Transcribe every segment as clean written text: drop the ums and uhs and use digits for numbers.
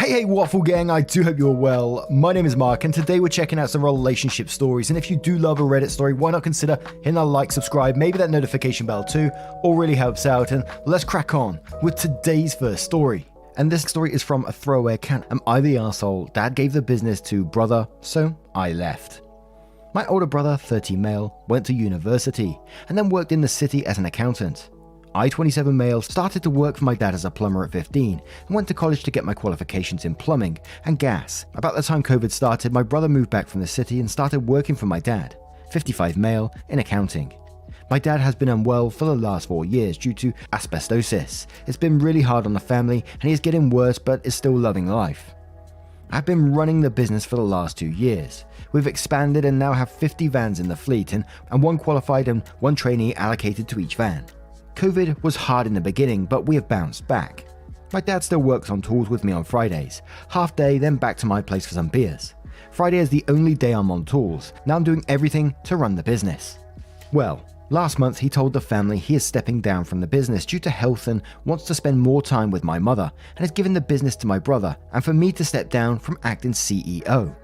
Hey, Waffle Gang, I do hope you're well. My name is Mark, and today we're checking out some relationship stories. And if you do love a Reddit story, why not consider hitting that like, subscribe, maybe that notification bell too, all really helps out. And let's crack on with today's first story. And this story is from a throwaway account. Am I the arsehole? Dad gave the business to brother, so I left. My older brother, 30 male, went to university and then worked in the city as an accountant. I, 27 male, started to work for my dad as a plumber at 15 and went to college to get my qualifications in plumbing and gas. About the time COVID started, my brother moved back from the city and started working for my dad, 55 male, in accounting. My dad has been unwell for the last 4 years due to asbestosis. It's been really hard on the family and he is getting worse but is still loving life. I've been running the business for the last 2 years. We've expanded and now have 50 vans in the fleet and one qualified and one trainee allocated to each van. COVID was hard in the beginning, but we have bounced back. My dad still works on tools with me on Fridays, half day, then back to my place for some beers. Friday is the only day I'm on tools. Now I'm doing everything to run the business. Well, last month he told the family he is stepping down from the business due to health and wants to spend more time with my mother and has given the business to my brother and for me to step down from acting CEO.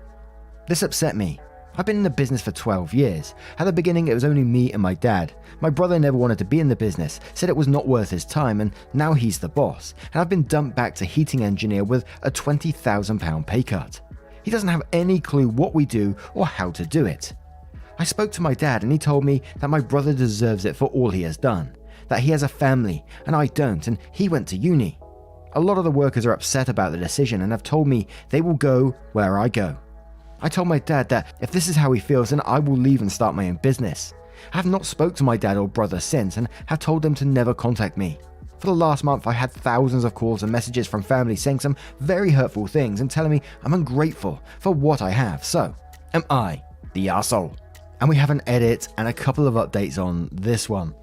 This upset me. I've been in the business for 12 years. At the beginning, it was only me and my dad. My brother never wanted to be in the business, said it was not worth his time, and now he's the boss. And I've been dumped back to heating engineer with a £20,000 pay cut. He doesn't have any clue what we do or how to do it. I spoke to my dad and he told me that my brother deserves it for all he has done, that he has a family and I don't, and he went to uni. A lot of the workers are upset about the decision and have told me they will go where I go. I told my dad that if this is how he feels, then I will leave and start my own business. I have not spoke to my dad or brother since and have told them to never contact me. For the last month, I had thousands of calls and messages from family saying some very hurtful things and telling me I'm ungrateful for what I have. So, am I the arsehole? And we have an edit and a couple of updates on this one.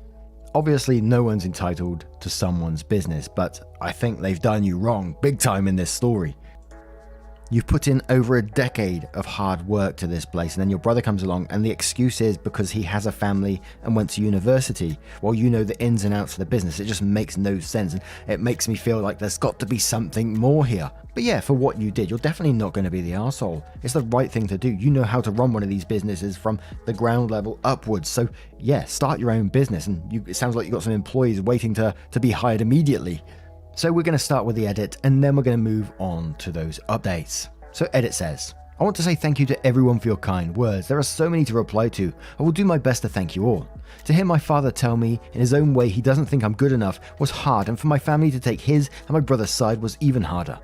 Obviously, no one's entitled to someone's business, but I think they've done you wrong big time in this story. You've put in over a decade of hard work to this place, and then your brother comes along and the excuse is because he has a family and went to university. Well, you know the ins and outs of the business. It just makes no sense, and it makes me feel like there's got to be something more here. But yeah, for what you did, you're definitely not going to be the arsehole. It's the right thing to do. You know how to run one of these businesses from the ground level upwards. So yeah, start your own business, and it sounds like you've got some employees waiting to be hired immediately. So we're going to start with the edit and then we're going to move on to those updates. So edit says, I want to say thank you to everyone for your kind words. There are so many to reply to. I will do my best to thank you all. To hear my father tell me in his own way he doesn't think I'm good enough was hard, and for my family to take his and my brother's side was even harder.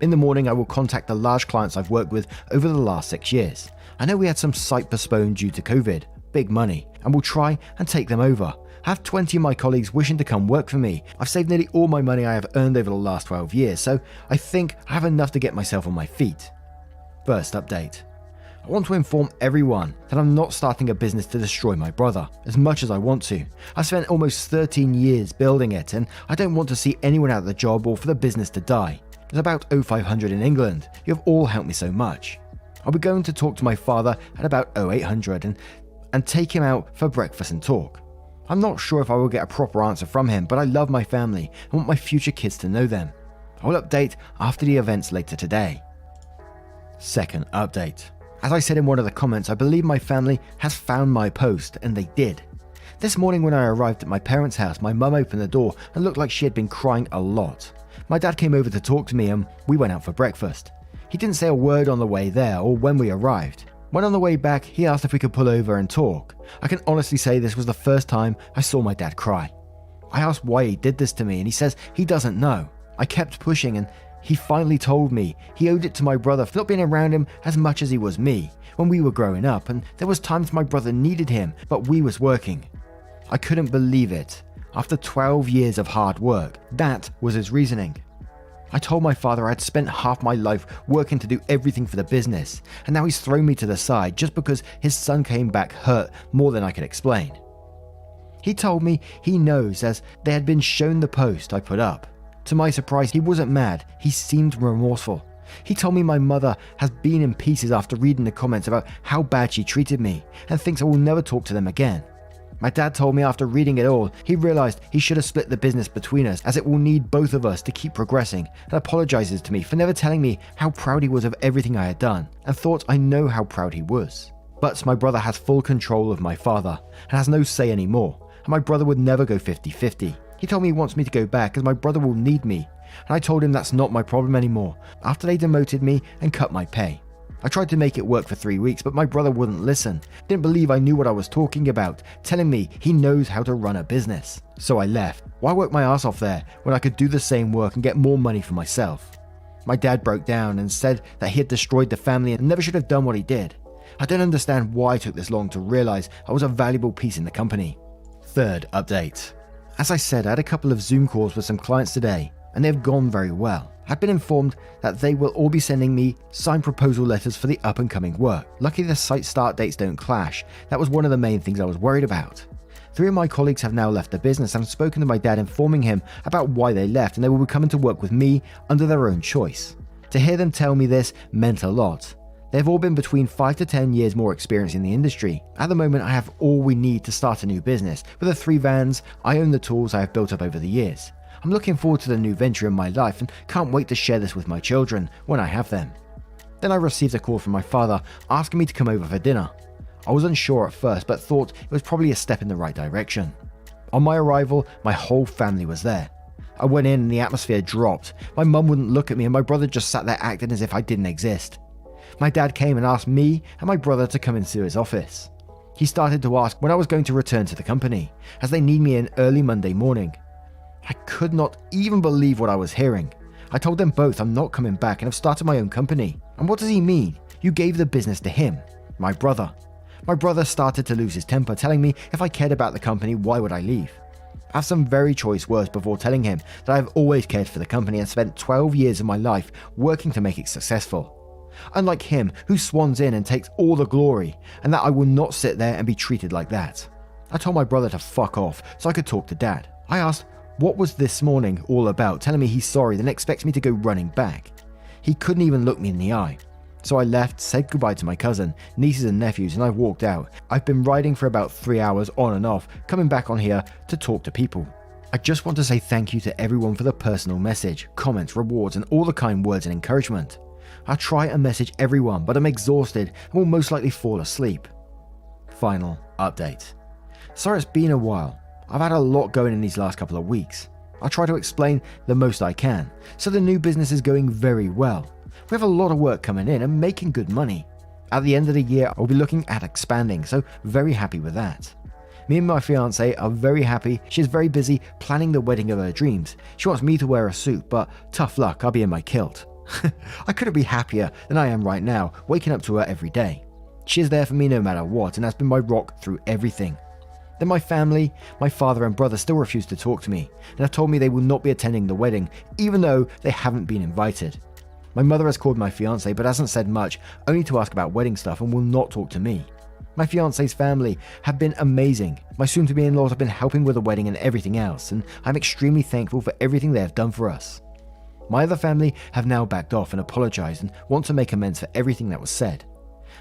In the morning, I will contact the large clients I've worked with over the last 6 years. I know we had some site postponed due to COVID, big money, and we'll try and take them over. I have 20 of my colleagues wishing to come work for me. I've saved nearly all my money I have earned over the last 12 years, so I think I have enough to get myself on my feet. First update. I want to inform everyone that I'm not starting a business to destroy my brother, as much as I want to. I've spent almost 13 years building it, and I don't want to see anyone out of the job or for the business to die. There's about 0500 in England. You have all helped me so much. I'll be going to talk to my father at about 0800 and take him out for breakfast and talk. I'm not sure if I will get a proper answer from him, but I love my family and want my future kids to know them. I will update after the events later today. Second update. As I said in one of the comments, I believe my family has found my post, and they did. This morning when I arrived at my parents' house, my mum opened the door and looked like she had been crying a lot. My dad came over to talk to me and we went out for breakfast. He didn't say a word on the way there or when we arrived. When on the way back, he asked if we could pull over and talk. I can honestly say this was the first time I saw my dad cry. I asked why he did this to me and he says he doesn't know. I kept pushing and he finally told me he owed it to my brother for not being around him as much as he was me when we were growing up, and there was times my brother needed him, but we was working. I couldn't believe it. After 12 years of hard work, that was his reasoning. I told my father I had spent half my life working to do everything for the business, and now he's thrown me to the side just because his son came back hurt more than I could explain. He told me he knows as they had been shown the post I put up. To my surprise, he wasn't mad, he seemed remorseful. He told me my mother has been in pieces after reading the comments about how bad she treated me and thinks I will never talk to them again. My dad told me after reading it all, he realized he should have split the business between us as it will need both of us to keep progressing, and apologizes to me for never telling me how proud he was of everything I had done, and thought I know how proud he was. But my brother has full control of my father and has no say anymore, and my brother would never go 50-50. He told me he wants me to go back as my brother will need me, and I told him that's not my problem anymore after they demoted me and cut my pay. I tried to make it work for 3 weeks, but my brother wouldn't listen. Didn't believe I knew what I was talking about, telling me he knows how to run a business. So I left. Why work my ass off there when I could do the same work and get more money for myself? My dad broke down and said that he had destroyed the family and never should have done what he did. I don't understand why it took this long to realize I was a valuable piece in the company. Third update. As I said, I had a couple of Zoom calls with some clients today, and they've gone very well. I'd been informed that they will all be sending me signed proposal letters for the up and coming work. Luckily the site start dates don't clash. That was one of the main things I was worried about. 3 of my colleagues have now left the business and I've spoken to my dad informing him about why they left, and they will be coming to work with me under their own choice. To hear them tell me this meant a lot. They've all been between 5 to 10 years more experience in the industry. At the moment I have all we need to start a new business. With the 3 vans, I own the tools I have built up over the years. I'm looking forward to the new venture in my life and can't wait to share this with my children when I have them. Then I received a call from my father asking me to come over for dinner. I was unsure at first, but thought it was probably a step in the right direction. On my arrival, my whole family was there. I went in and the atmosphere dropped. My mum wouldn't look at me and my brother just sat there acting as if I didn't exist. My dad came and asked me and my brother to come into his office. He started to ask when I was going to return to the company, as they need me in early Monday morning. I could not even believe what I was hearing. I told them both I'm not coming back and have started my own company. And what does he mean? You gave the business to him, my brother. My brother started to lose his temper, telling me if I cared about the company, why would I leave? I have some very choice words before telling him that I have always cared for the company and spent 12 years of my life working to make it successful. Unlike him, who swans in and takes all the glory, and that I will not sit there and be treated like that. I told my brother to fuck off so I could talk to dad. I asked, what was this morning all about, telling me he's sorry, then expects me to go running back. He couldn't even look me in the eye. So I left, said goodbye to my cousin, nieces and nephews, and I walked out. I've been riding for about 3 hours on and off, coming back on here to talk to people. I just want to say thank you to everyone for the personal message, comments, rewards, and all the kind words and encouragement. I try and message everyone, but I'm exhausted and will most likely fall asleep. Final update. Sorry it's been a while. I've had a lot going in these last couple of weeks. I'll try to explain the most I can. So the new business is going very well. We have a lot of work coming in and making good money. At the end of the year, I'll be looking at expanding, so very happy with that. Me and my fiance are very happy. She's very busy planning the wedding of her dreams. She wants me to wear a suit, but tough luck, I'll be in my kilt. I couldn't be happier than I am right now, waking up to her every day. She is there for me no matter what and has been my rock through everything. Then my family, my father and brother still refuse to talk to me and have told me they will not be attending the wedding, even though they haven't been invited. My mother has called my fiance but hasn't said much, only to ask about wedding stuff, and will not talk to me. My fiance's family have been amazing. My soon-to-be-in-laws have been helping with the wedding and everything else, and I'm extremely thankful for everything they have done for us. My other family have now backed off and apologized and want to make amends for everything that was said.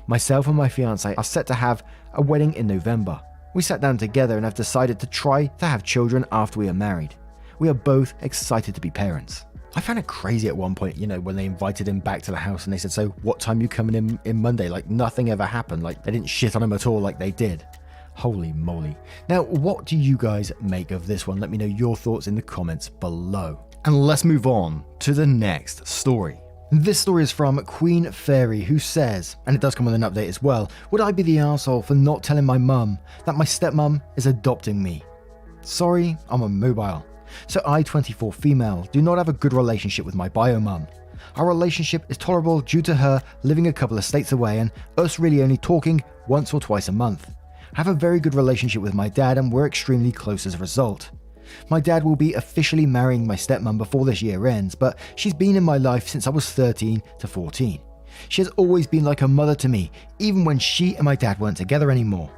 Myself and my fiance are set to have a wedding in November. We sat down together and have decided to try to have children after we are married. We are both excited to be parents. I found it crazy at one point, when they invited him back to the house and they said, so what time you coming in Monday? Like nothing ever happened. Like they didn't shit on him at all like they did. Holy moly. Now, what do you guys make of this one? Let me know your thoughts in the comments below. And let's move on to the next story. This story is from Queen Fairy, who says, and it does come with an update as well, would I be the arsehole for not telling my mum that my stepmom is adopting me? Sorry, I'm on mobile. So I, 24 female, do not have a good relationship with my bio mum. Our relationship is tolerable due to her living a couple of states away and us really only talking once or twice a month. I have a very good relationship with my dad and we're extremely close as a result. My dad will be officially marrying my stepmom before this year ends, but she's been in my life since I was 13 to 14. She has always been like a mother to me, even when she and my dad weren't together anymore.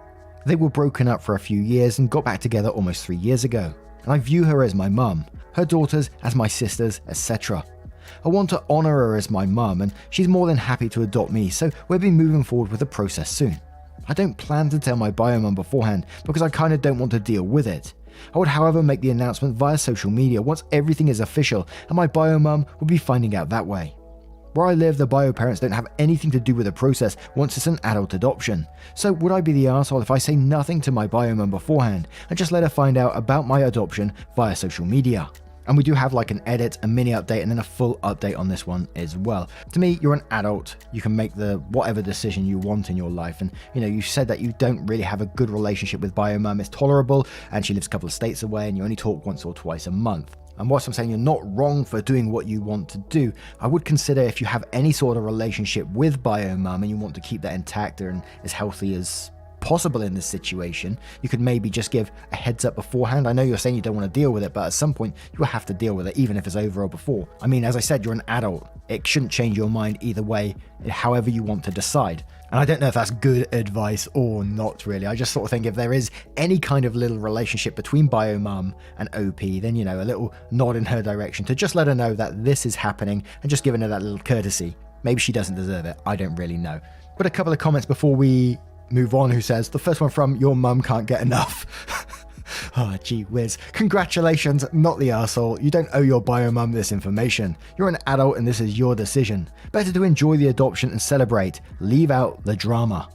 They were broken up for a few years and got back together almost 3 years ago, and I view her as my mum, her daughters as my sisters, etc. I want to honour her as my mum, and she's more than happy to adopt me, so we'll be moving forward with the process soon. I don't plan to tell my bio mum beforehand because I kind of don't want to deal with it. I would however make the announcement via social media once everything is official, and my bio mum would be finding out that way. Where I live, the bio parents don't have anything to do with the process once it's an adult adoption. So would I be the arsehole if I say nothing to my bio mum beforehand and just let her find out about my adoption via social media? And we do have like an edit, a mini update, and then a full update on this one as well. To me, you're an adult. You can make the whatever decision you want in your life. And you said that you don't really have a good relationship with bio mum. It's tolerable, and she lives a couple of states away, and you only talk once or twice a month. And whilst I'm saying you're not wrong for doing what you want to do, I would consider if you have any sort of relationship with bio mum and you want to keep that intact and as healthy as possible in this situation, you could maybe just give a heads up beforehand. I know you're saying you don't want to deal with it, but at some point you will have to deal with it, even if it's over or before. I mean, as I said, you're an adult. It shouldn't change your mind either way, however you want to decide. And I don't know if that's good advice or not really. I just sort of think if there is any kind of little relationship between bio mum and OP, then, a little nod in her direction to just let her know that this is happening and just giving her that little courtesy. Maybe she doesn't deserve it. I don't really know. But a couple of comments before we move on, who says, the first one from your mum can't get enough. Oh, gee whiz. Congratulations, not the arsehole. You don't owe your bio mum this information. You're an adult and this is your decision. Better to enjoy the adoption and celebrate. Leave out the drama.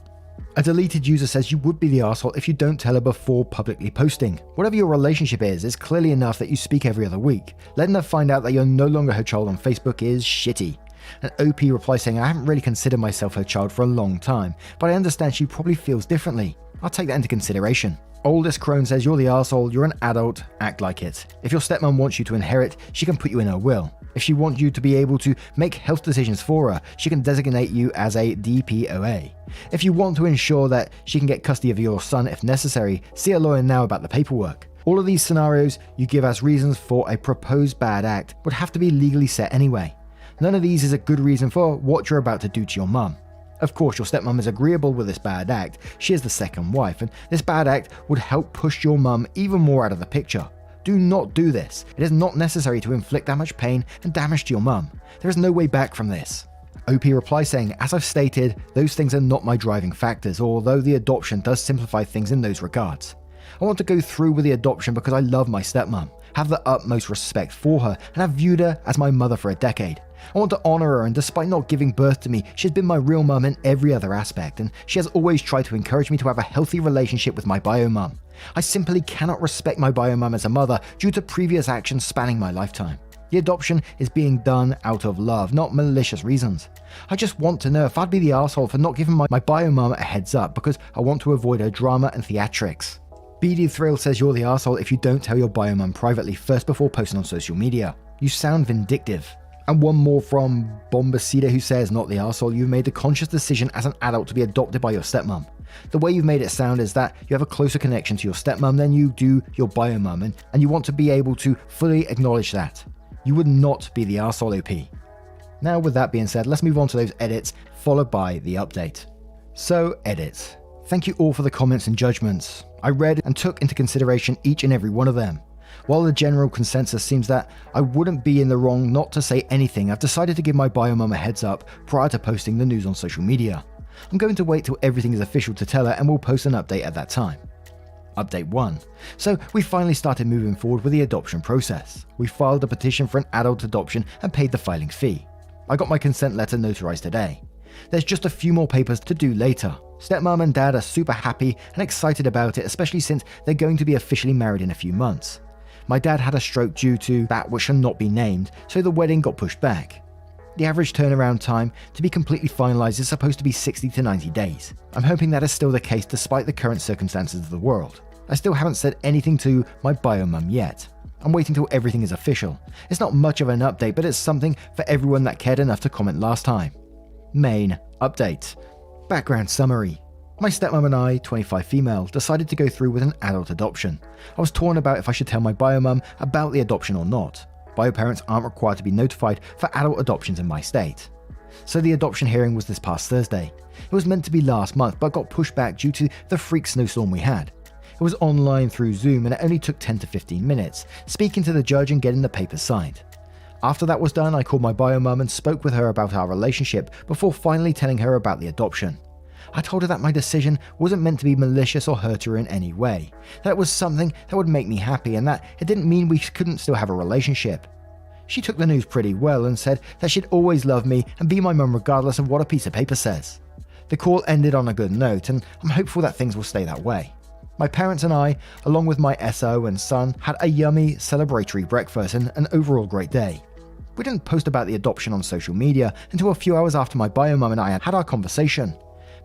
A deleted user says you would be the arsehole if you don't tell her before publicly posting. Whatever your relationship is, it's clearly enough that you speak every other week. Letting her find out that you're no longer her child on Facebook is shitty. An OP replies saying, I haven't really considered myself her child for a long time, but I understand she probably feels differently. I'll take that into consideration. Oldest Crone says, you're the arsehole, you're an adult, act like it. If your stepmom wants you to inherit, she can put you in her will. If she wants you to be able to make health decisions for her, she can designate you as a DPOA. If you want to ensure that she can get custody of your son if necessary, see a lawyer now about the paperwork. All of these scenarios you give as reasons for a proposed bad act would have to be legally set anyway. None of these is a good reason for what you're about to do to your mum. Of course, your stepmom is agreeable with this bad act. She is the second wife, and this bad act would help push your mum even more out of the picture. Do not do this. It is not necessary to inflict that much pain and damage to your mum. There is no way back from this. OP replies saying, as I've stated, those things are not my driving factors, although the adoption does simplify things in those regards. I want to go through with the adoption because I love my stepmom, have the utmost respect for her, and have viewed her as my mother for a decade. I want to honor her, and despite not giving birth to me, she's been my real mum in every other aspect, and she has always tried to encourage me to have a healthy relationship with my bio mum. I simply cannot respect my bio mum as a mother due to previous actions spanning my lifetime. The adoption is being done out of love, not malicious reasons. I just want to know if I'd be the arsehole for not giving my bio mum a heads up because I want to avoid her drama and theatrics. BD Thrill says you're the arsehole if you don't tell your bio mum privately first before posting on social media. You sound vindictive. And one more from Bombacida who says, not the arsehole, you've made the conscious decision as an adult to be adopted by your stepmom. The way you've made it sound is that you have a closer connection to your stepmom than you do your bio mum, and you want to be able to fully acknowledge that. You would not be the arsehole OP. Now with that being said, let's move on to those edits, followed by the update. So, edits. Thank you all for the comments and judgments. I read and took into consideration each and every one of them. While the general consensus seems that I wouldn't be in the wrong not to say anything, I've decided to give my bio mum a heads up prior to posting the news on social media. I'm going to wait till everything is official to tell her and we'll post an update at that time. Update 1. So we finally started moving forward with the adoption process. We filed a petition for an adult adoption and paid the filing fee. I got my consent letter notarized today. There's just a few more papers to do later. Stepmom and dad are super happy and excited about it, especially since they're going to be officially married in a few months. My dad had a stroke due to that which shall not be named, so the wedding got pushed back. The average turnaround time to be completely finalized is supposed to be 60 to 90 days. I'm hoping that is still the case despite the current circumstances of the world. I still haven't said anything to my bio mum yet. I'm waiting till everything is official. It's not much of an update, but it's something for everyone that cared enough to comment last time. Main update. Background summary. My stepmom and I, 25 female, decided to go through with an adult adoption. I was torn about if I should tell my bio mum about the adoption or not. Bio parents aren't required to be notified for adult adoptions in my state. So the adoption hearing was this past Thursday. It was meant to be last month but got pushed back due to the freak snowstorm we had. It was online through Zoom and it only took 10 to 15 minutes, speaking to the judge and getting the papers signed. After that was done, I called my bio mum and spoke with her about our relationship before finally telling her about the adoption. I told her that my decision wasn't meant to be malicious or hurt her in any way, that it was something that would make me happy and that it didn't mean we couldn't still have a relationship. She took the news pretty well and said that she'd always love me and be my mum regardless of what a piece of paper says. The call ended on a good note, and I'm hopeful that things will stay that way. My parents and I, along with my SO and son, had a yummy celebratory breakfast and an overall great day. We didn't post about the adoption on social media until a few hours after my bio mum and I had our conversation,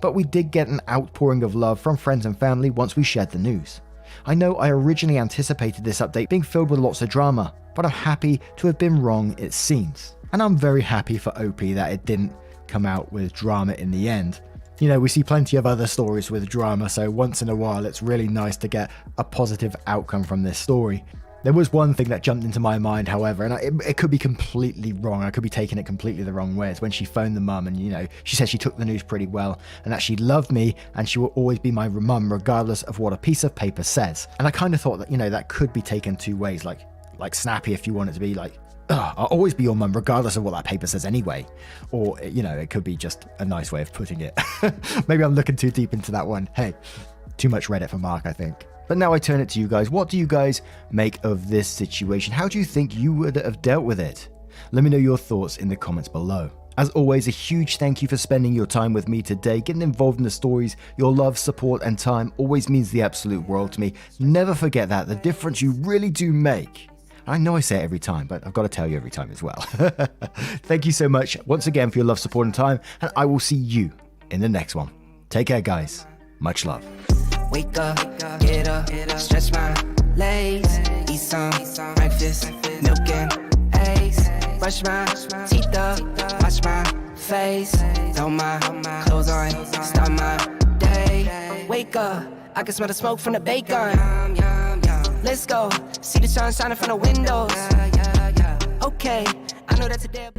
but we did get an outpouring of love from friends and family once we shared the news. I know I originally anticipated this update being filled with lots of drama, but I'm happy to have been wrong, it seems. And I'm very happy for Opie that it didn't come out with drama in the end. You know, we see plenty of other stories with drama, so once in a while it's really nice to get a positive outcome from this story. There was one thing that jumped into my mind, however, and it could be completely wrong. I could be taking it completely the wrong way. It's when she phoned the mum and, you know, she said she took the news pretty well and that she loved me and she will always be my mum regardless of what a piece of paper says. And I kind of thought that, you know, that could be taken two ways, like snappy if you want it to be like, I'll always be your mum regardless of what that paper says anyway. Or, you know, it could be just a nice way of putting it. Maybe I'm looking too deep into that one. Hey, too much Reddit for Mark, I think. But now I turn it to you guys. What do you guys make of this situation? How do you think you would have dealt with it? Let me know your thoughts in the comments below. As always, a huge thank you for spending your time with me today. Getting involved in the stories, your love, support, and time always means the absolute world to me. Never forget that. The difference you really do make. I know I say it every time, but I've got to tell you every time as well. Thank you so much once again for your love, support, and time, and I will see you in the next one. Take care, guys. Much love. Wake up, get up, stretch my legs, eat some breakfast, milk and eggs, brush my teeth up, wash my face, throw my clothes on, start my day. Wake up, I can smell the smoke from the bacon. Let's go, see the sun shining from the windows. Okay, I know that today